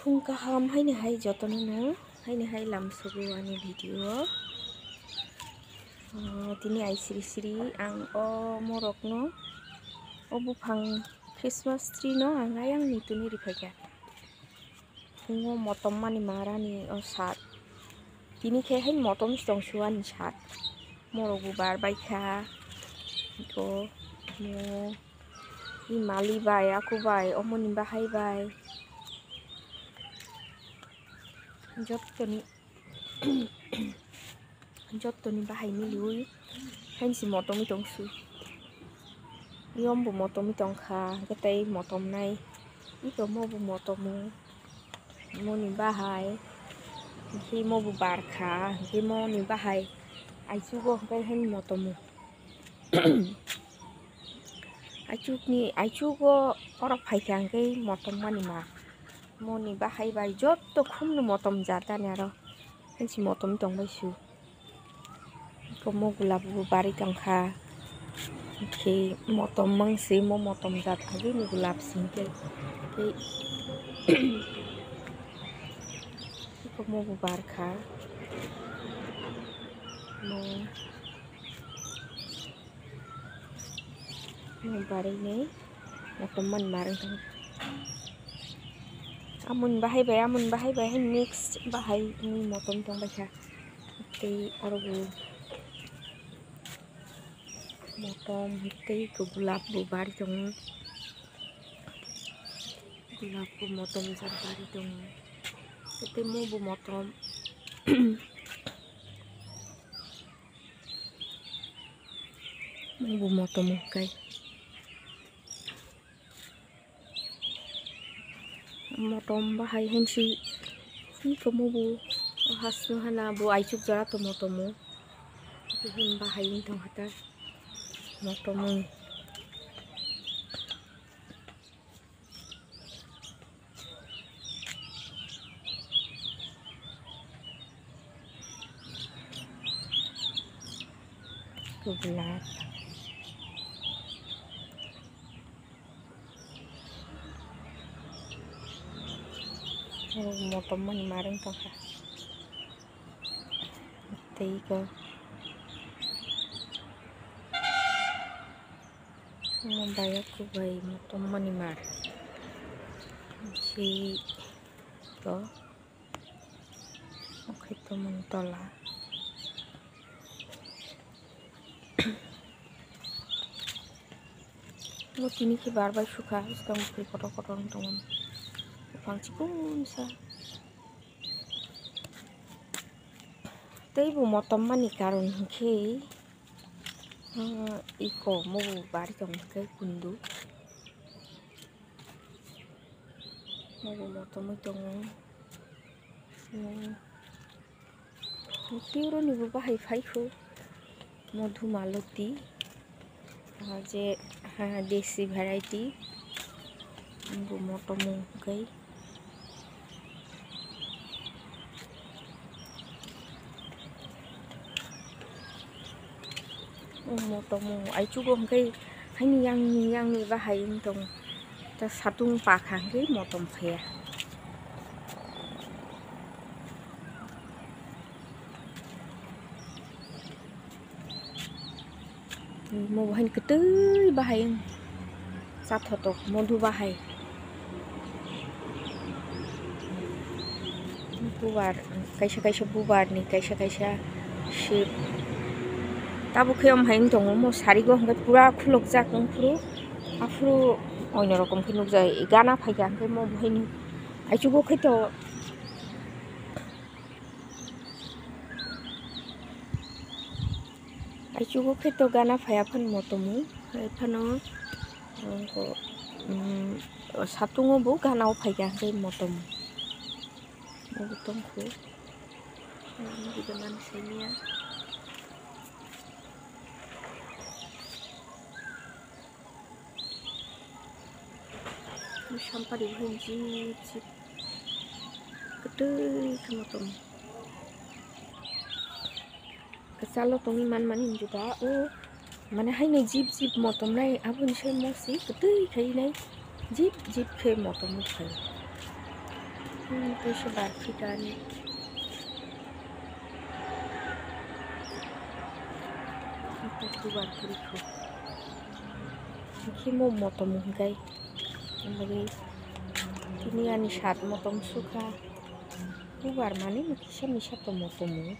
फुं गाहाम हायनो हाय जतननो हायनो हाय लामसोगो आंनि भिडिअ दिनै आइ सिरि सिरि आं मरकनो बुफां क्रिसमास ट्री no आंहाय आं नितुनि रिफाइगा फुङाव मटम मानि मारानि सात दिनैखाय हाय मटम दं सुवानि सात मरकबो बारबायखा तो माली बाय आखु बाय अमनि बाहायबाय जत्तनि बाहायनि लुई हायनसि मटमी दंसु इयमबो मटमी दंखा गताय मटम नाय इखौ मबो मटमु मनि बाहाय हि मबो बारखा हि मनि बाहाय आइचुगो हाय हाय मटमु आइचुगो अरक फाइखांगै मटम मानि मा मनि बाहायबाय जत्त खुमनो मटम जातानि आरो हायनसि मटम दंबायसु गुलाबो बारि दंखा के मटम मंसे मटम जाथागै नि गुलाब सिंके के मबो बारखा बारि ने मटम मन मारन आमुन बाहायबाय हाय मिक्स बाहाय नि मटम दंबायखा ते आरोबो मटम ते गुलाबबो बारि दं गुलाबबो मटम जार बारि दं ते मबो मटम मबो मटम गाय मटम बाहाय हेनसि इखौ मबो हासनु हाना बो आइचुक जरा तो मटमु हिम बाहाय दं हता मटमु गुलाब मटम मनि मारन दंखा तेइको बायाku बाय मटम मनि मार si ko oke temen tola mo tini ki barbar suka sekarang beri kotor-kotor teman pang cikun sa tei bu motom mani karun ke iko mo bari tong ke kundu mo motom itong Kiro ni bahay faiku Madhumalati je desi variety bu motomu gai motomu ai chugo gai haini yang ni bahay tong ta satung pakhang gai motom phaya mau bahan ketui bahay sathotok modhu bahay bubar kaisa bubar ni kaisa shape tabu khayam hain dong mo sari go hangkai pura khulok jak puru afru oino rokom khulok jai gana phaiga hangkai mo bhaini aichugo khaito gana phaya phan motomu phano satungo bo gana phaiga hangkai motom mo tongkhu gidaman senia sampari bhunji ketui motom kesalo tongi man juga mana hai nei jip motom nai abun se mosi ketui khai nai jip khe motom khai Itu sebarfi kan. Itu keluar kuriku. Ini mau motong guys. Lagi ini ani saat motong suka. Keluar mana bisa to motong.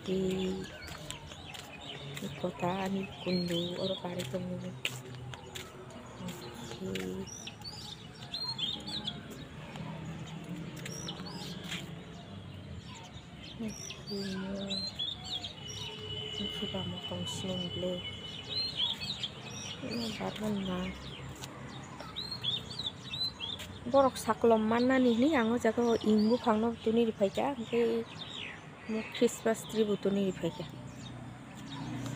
Di kota ani kundu orang pari temu. Ini coba motong single. Ini badan mah. Borok saklom mana nih yang jago imbu pangno tuni di paja, ke mau Christmas tree tuni di paja.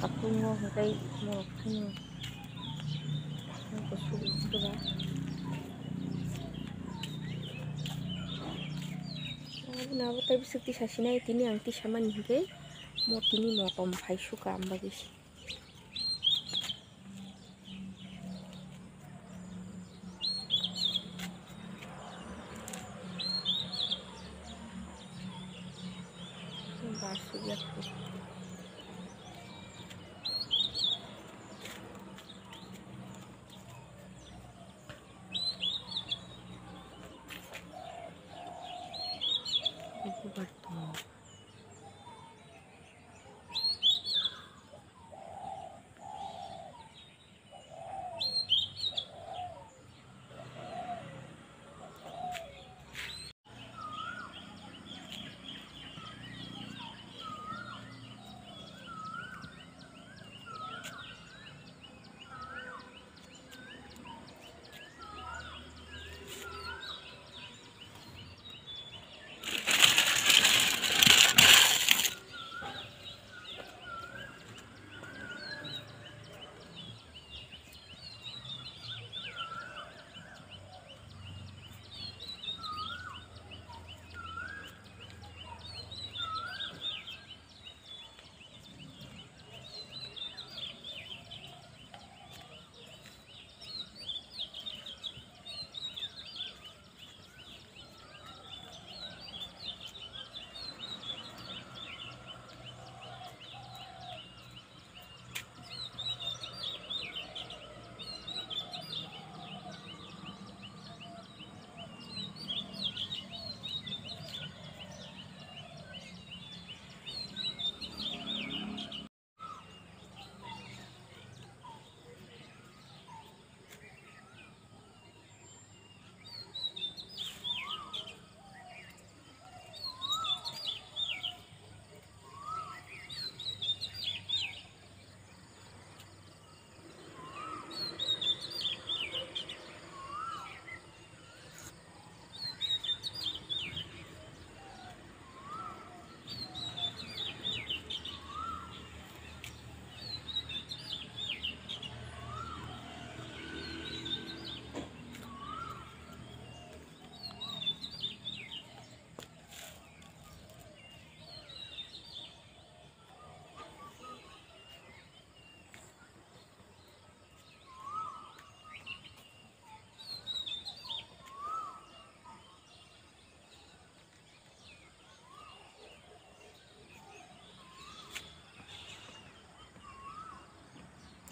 Aku mau kayak mau punya. Aku suruh coba. Nah, tapi seperti sasina ini yang sama nih ke, mau tini mau tompai suka ambagis. Basuh ya tuh. Aku bertemu.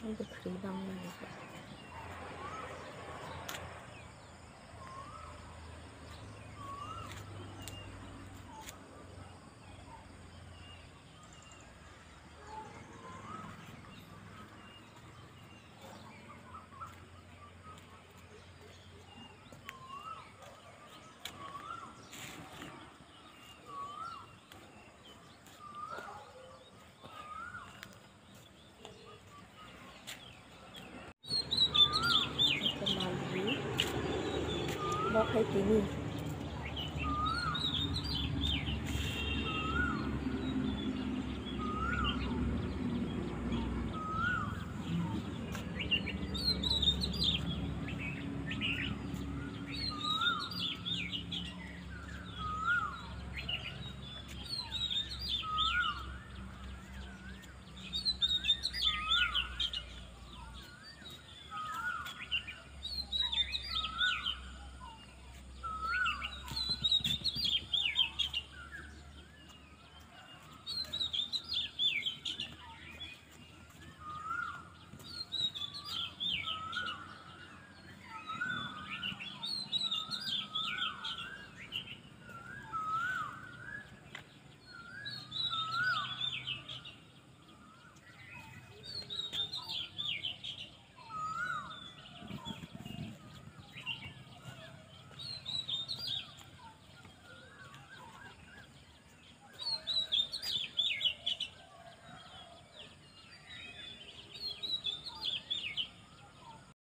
Itu keribang lagi. Bok hay tini